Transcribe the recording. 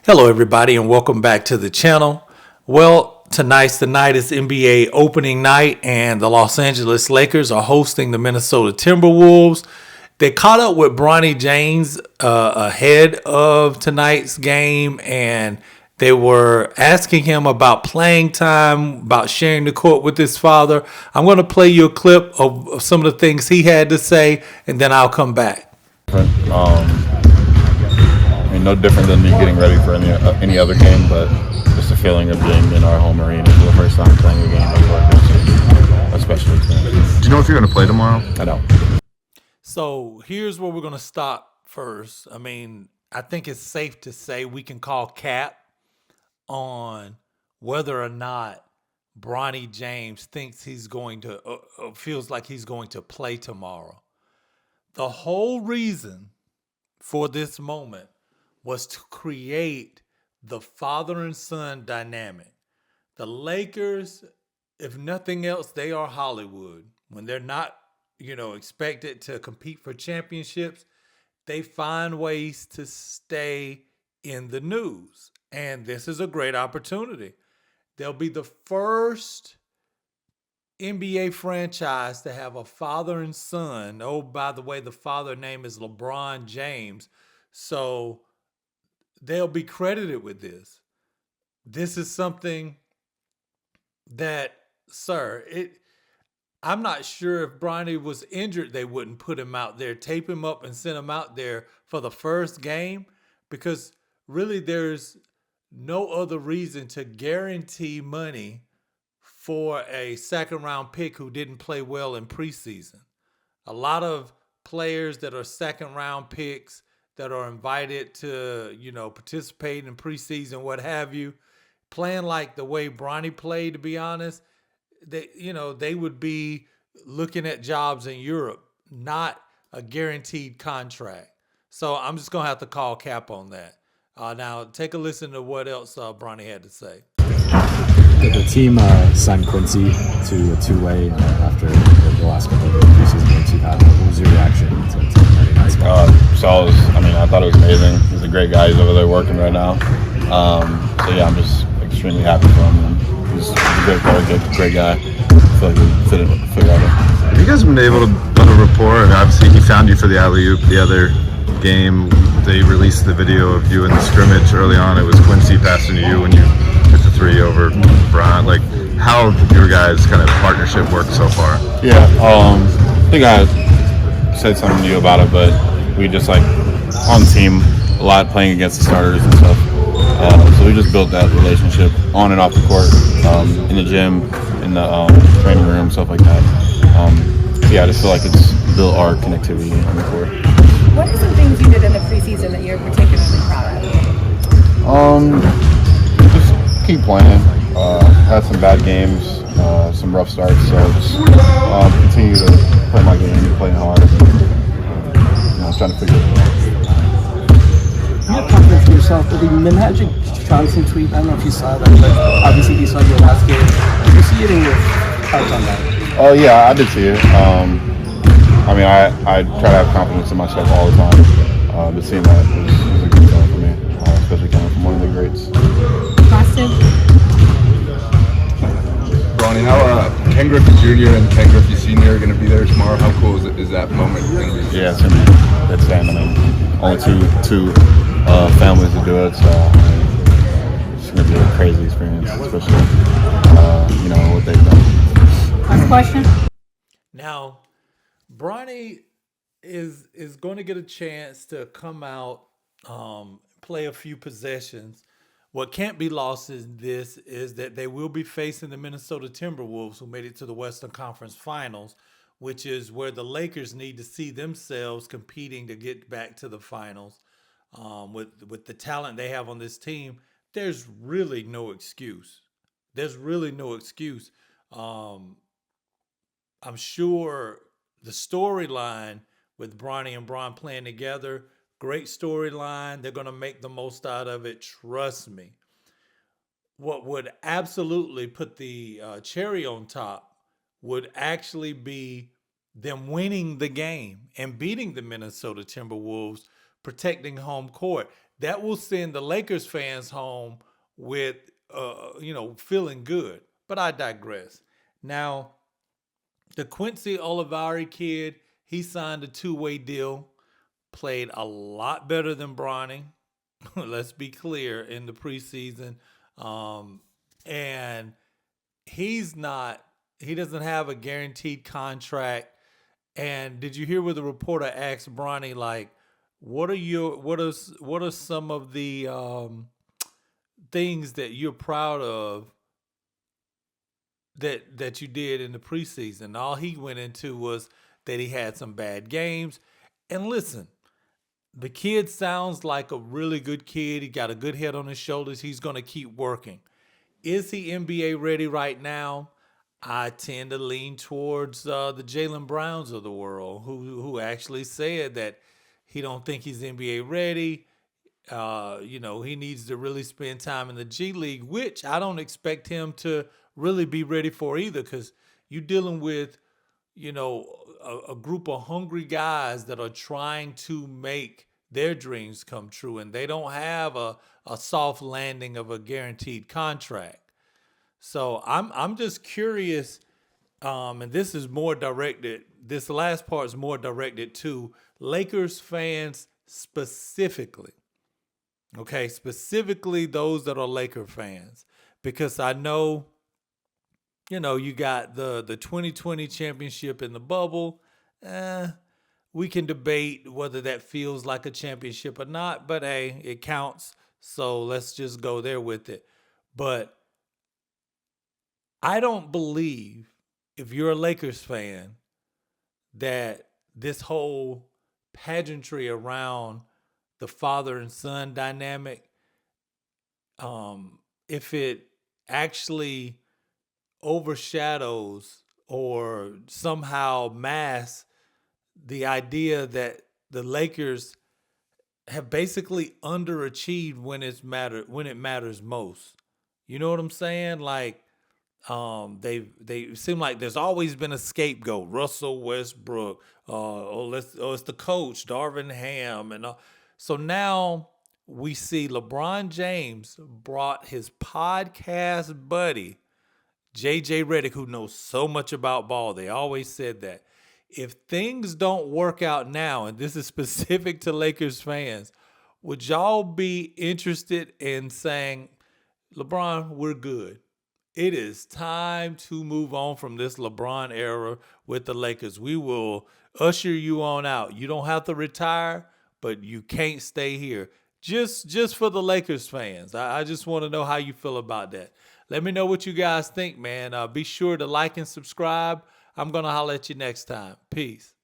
Hello, everybody, and welcome back to the channel. Well, tonight's the night is NBA opening night, and the Los Angeles Lakers are hosting the Minnesota Timberwolves. They caught up with Bronny James ahead of tonight's game, and they were asking him about playing time, about sharing the court with his father. I'm going to play you a clip of some of the things he had to say, and then I'll come back. No different than me getting ready for any other game, but just the feeling of being in our home arena for the first time playing a game like that, especially. Do you know if you're going to play tomorrow? I don't. So here's where we're going to stop first. I think it's safe to say we can call cap on whether or not Bronny James thinks he's going to, feels like he's going to play tomorrow. The whole reason for this moment was to create the father and son dynamic. The Lakers, if nothing else, they are Hollywood. When they're not, expected to compete for championships, they find ways to stay in the news. And this is a great opportunity. They'll be the first NBA franchise to have a father and son. Oh, by the way, the father name is LeBron James. So they'll be credited with this. This is something that, I'm not sure if Bronny was injured, they wouldn't put him out there, tape him up and send him out there for the first game, because really there's no other reason to guarantee money for a second round pick who didn't play well in preseason. A lot of players that are second round picks that are invited to, participate in preseason, what have you, playing like the way Bronny played, to be honest, they would be looking at jobs in Europe, not a guaranteed contract. So I'm just going to have to call cap on that. Now, take a listen to what else Bronny had to say. The team signed Quincy to a two-way after the last couple of preseason games you've had. What was your reaction to Monday night's game? I thought it was amazing. He's a great guy. He's over there working right now. I'm just extremely happy for him. He's a great player, great guy. I feel like we fit right in. Have you guys been able to build a rapport? And obviously, he found you for the alley-oop the other game. They released the video of you in the scrimmage early on. It was Quincy passing to you when you hit the three over Bron. Like, how your guys' kind of partnership worked so far? Yeah, I think I said something to you about it, but we just on team a lot, playing against the starters and stuff. So we just built that relationship on and off the court, in the gym, in the training room, stuff like that. I just feel like it's built our connectivity on the court. What are some things you did in the preseason that you're particularly proud of? Just keep playing. Had some bad games, some rough starts, so just continue to play my game, playing hard, trying to figure it out. You have confidence in yourself. The Magic Johnson tweet, I don't know if you saw that, but obviously you saw your last game. Did you see it in your thoughts on that? Oh yeah, I did see it. I try to have confidence in myself all the time. But seeing that was a good feeling for me, especially coming from one of the greats. Boston? Bronny, how Ken Griffey Jr. and Ken Griffey Sr. are going to be there tomorrow. How cool is that moment going to be? Yeah, it's going to be that's family. Only two families to do it, so it's going to be a crazy experience, especially what they've done. Last question. Now, Bronny is going to get a chance to come out, play a few possessions. What can't be lost in this is that they will be facing the Minnesota Timberwolves, who made it to the Western Conference Finals, which is where the Lakers need to see themselves competing to get back to the finals. With the talent they have on this team, there's really no excuse. I'm sure the storyline with Bronny and Bron playing together, great storyline. They're going to make the most out of it. Trust me. What would absolutely put the cherry on top would actually be them winning the game and beating the Minnesota Timberwolves, protecting home court. that will send the Lakers fans home with, feeling good. But I digress. Now, the Quincy Olivari kid, he signed a two-way deal, played a lot better than Bronny. Let's be clear, in the preseason. And he doesn't have a guaranteed contract. And did you hear what the reporter asked Bronny, like, what are some of the things that you're proud of that you did in the preseason? All he went into was that he had some bad games. And listen, the kid sounds like a really good kid. He got a good head on his shoulders. He's going to keep working. Is he NBA ready right now? I tend to lean towards the Jaylen Browns of the world, who actually said that he don't think he's NBA ready. He needs to really spend time in the G League, which I don't expect him to really be ready for either, because you're dealing with, a group of hungry guys that are trying to make their dreams come true, and they don't have a soft landing of a guaranteed contract. So I'm just curious, and this is more directed. This last part is more directed to Lakers fans specifically. Okay, specifically those that are Laker fans, because I know, you got the 2020 championship in the bubble. We can debate whether that feels like a championship or not, but hey, it counts. So let's just go there with it. But I don't believe, if you're a Lakers fan, that this whole pageantry around the father and son dynamic, if it actually overshadows or somehow masks the idea that the Lakers have basically underachieved when it matters most. You know what I'm saying? Like, they seem like there's always been a scapegoat. Russell Westbrook, it's the coach, Darvin Ham, and so now we see LeBron James brought his podcast buddy JJ Redick, who knows so much about ball. They always said that if things don't work out now, and this is specific to Lakers fans, would y'all be interested in saying, LeBron, we're good? It is time to move on from this LeBron era with the Lakers. We will usher you on out. You don't have to retire, but you can't stay here. Just for the Lakers fans. I just want to know how you feel about that. Let me know what you guys think, man. Be sure to like and subscribe. I'm going to holler at you next time. Peace.